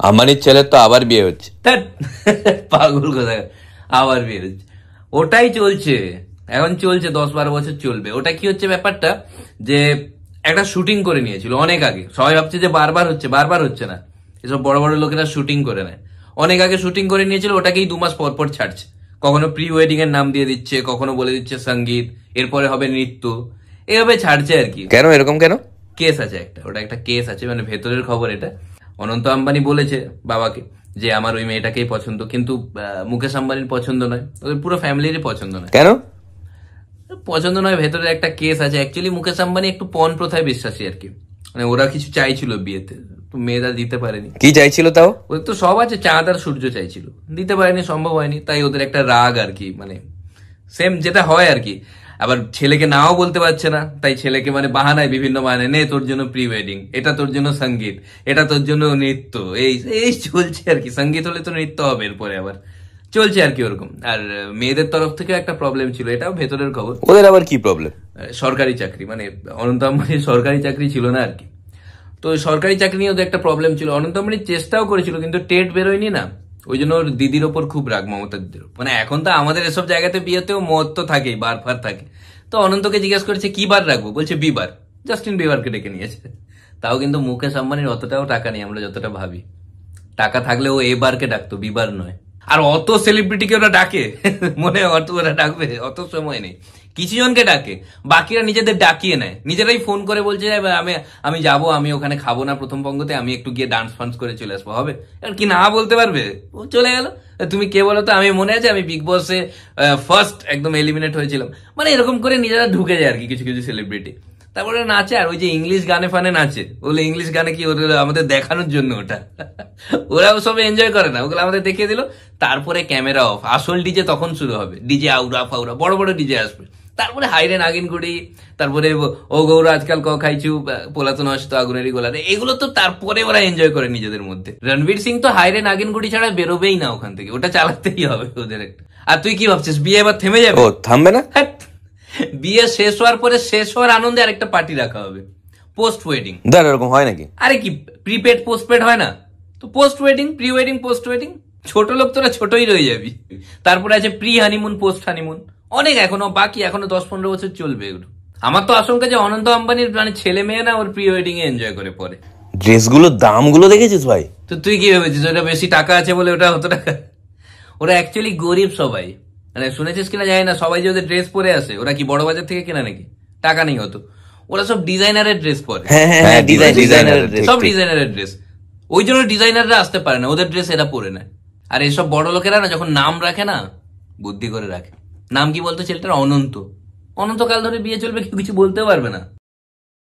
আম্বানির ছেলের তো আবার বিয়ে হচ্ছে। পাগল কোথায়, আবার বিয়ে হচ্ছে? ওটাই চলছে এখন, চলছে 10-12 বছর চলবে। ওটা কি হচ্ছে ব্যাপারটা, যে একটা শুটিং করে নিয়েছিল অনেক আগে। সবাই ভাবছে যে বারবার হচ্ছে, বারবার হচ্ছে না। এসব বড় বড় লোকেরা শুটিং করে নেয়। অনেক আগে শুটিং করে নিয়েছিল, ওটাকেই 2 মাস পর পর ছাড়ছে। কখনো প্রি ওয়েডিং এর নাম দিয়ে দিচ্ছে, কখনো বলে দিচ্ছে সঙ্গীত, এরপরে হবে নৃত্য, এভাবে ছাড়ছে আর কি। কেন এরকম কেন? কেস আছে একটা, ওটা একটা কেস আছে, মানে ভেতরের খবর এটা। অনন্ত আম্বানি বলেছে বাবাকে যে আমার ওই মেয়েটাকেই পছন্দ, কিন্তু মুকেশ আম্বানির পছন্দ নয়, ওদের পুরো ফ্যামিলিরই পছন্দ নয়। কেন পছন্দ নয়, ভেতরে একটা কেস আছে। অ্যাকচুয়ালি মুকেশ আম্বানি একটু পণ প্রথায় বিশ্বাসী আর কি। মানে ওরা কিছু চাইছিল বিয়েতে, তো মেয়েরা দিতে পারেনি। কি চাইছিল তাও? ওদের তো সব আছে, চাঁদ আর সূর্য চাইছিল, দিতে পারেনি, সম্ভব হয়নি। তাই ওদের একটা রাগ আর কি, মানে সেম যেটা হয় আর কি। আবার ছেলেকে নাও বলতে পারছে না, তাই ছেলেকে মানে বাহানায়, বিভিন্ন বাহানায়, নে তোর জন্য প্রি ওয়েডিং, এটা তোর জন্য সঙ্গীত, এটা তোর জন্য নৃত্য, এই এই চলছে আর কি। সঙ্গীত হলে তো নৃত্য হবে এরপরে, আবার চলছে আর কি ওরকম। আর মেয়েদের তরফ থেকে একটা প্রবলেম ছিল, এটাও ভেতরের খবর। ওদের আবার কি প্রবলেম? সরকারি চাকরি, মানে অনন্ত আম্বানির সরকারি চাকরি ছিল না আর কি। তো সরকারি চাকরি নিয়ে ওদের একটা প্রবলেম ছিল। অনন্ত আম্বানি চেষ্টাও করেছিল, কিন্তু টেট বেরোয়নি না, ওই জন্য ওর দিদির ওপর খুব রাগ, মমতা দিদির। মানে এখন তো আমাদের এসব জায়গাতে বিয়েতেও মত তো থাকেই, বার ফার থাকে। তো অনন্তকে জিজ্ঞেস করেছে কি বার রাখবো, বলছে বিবার, জাস্টিন বিবারকে ডেকে নিয়েছে। তাও কিন্তু মুকেশ আম্বানির অতটাও টাকা নেই আমরা যতটা ভাবি। টাকা থাকলে ও এবারকে ডাকতো, বিবার নয়। আর অত সেলিব্রিটিকে ওরা ডাকে, মনে হয় অত ওরা ডাকবে, অত সময় নেই। কিছু জনকে ডাকে, বাকিরা নিজেদের ডাকিয়ে নেয়, নিজেরাই ফোন করে বলছে আমি আমি যাবো, আমি ওখানে খাবো না প্রথম পঙ্গতে, আমি একটু গিয়ে ডান্স ফান্স করে চলে আসবো, হবে? আর কি না বলতে পারবে? ও চলে গেল। তুমি কে বলো তো? আমি মনে আছে আমি বিগ বসে ফার্স্ট একদম এলিমিনেট হয়েছিলাম, মানে এরকম করে নিজেরা ঢুকে যায় আর কি কিছু কিছু সেলিব্রিটি। তারপরে নাচে, আর ওই যে ইংলিশ গানে ফানে নাচে, ওগুলো ইংলিশ গানে কি ওদের আমাদের দেখানোর জন্য ওটা। ওরাও সব এনজয় করে না, ওগুলো আমাদের দেখিয়ে দিল। তারপরে ক্যামেরা অফ, আসল ডিজে তখন শুরু হবে। ডিজে আউরা ফাউরা বড় বড় ডিজে আসবে, তারপরে হাইরে নাগিনগুড়ি, তারপরে ও গৌরা আজকাল ক খাইছু, পোলাতো নষ্ট আগুনেরই গোলারে, এগুলো তো তারপরে ওরা এনজয় করে নিজেদের মধ্যে। রণবীর সিং তো হাইরে নাগিনগুড়ি ছাড়া বেরোবেই না ওখান থেকে, ওটা চালাতেই হবে ওদের একটা। আর তুই কি ভাবছিস বিয়ে এবার থেমে যাবে? ও থামবে না। বিয়ে শেষ হওয়ার পরে শেষ হওয়ার আনন্দে আরেকটা পার্টি রাখা হবে, পোস্ট ওয়েডিং। এরকম হয় নাকি? আরে কি প্রিপেড পোস্টপেড হয় না? তো post wedding, pre wedding, post wedding. ছোট লোক তোরা ছোটই রয়ে যাবি। তারপরে আছে প্রি হানিমুন, পোস্ট হানিমুন, অনেক এখনো বাকি, এখনো 10-15 বছর চলবে এগুলো। আমার তো আশঙ্কা যে অনন্ত আম্বানির মানে ছেলে মেয়ে না ওর প্রি ওয়েডিং এ এনজয় করে পরে। ড্রেসগুলোর দামগুলো দেখেছিস ভাই? তো তুই কি ভেবেছিস ওটা বেশি টাকা আছে বলে ওটা হতো টাকা? ওরা অ্যাকচুয়ালি গরিব সবাই, মানে শুনেছিস কিনা জানি না, সবাই যে ওদের ড্রেস পরে আসে, ওরা কি বড় বাজার থেকে কেনা নাকি? টাকা নেই হতো, ওরা সব ডিজাইনারের ড্রেস পরে। সব ডিজাইনারের ড্রেস, ওই জন্য ডিজাইনাররা আসতে পারে না, ওদের ড্রেস এরা পরে নেয়। আর এসব বড় লোকেরা না যখন নাম রাখে না, বুদ্ধি করে রাখে। নাম কি বলতো ছেলেটার? অনন্ত। অনন্তকাল ধরে বিয়ে চলবে, কেউ কিছু বলতে পারবে না।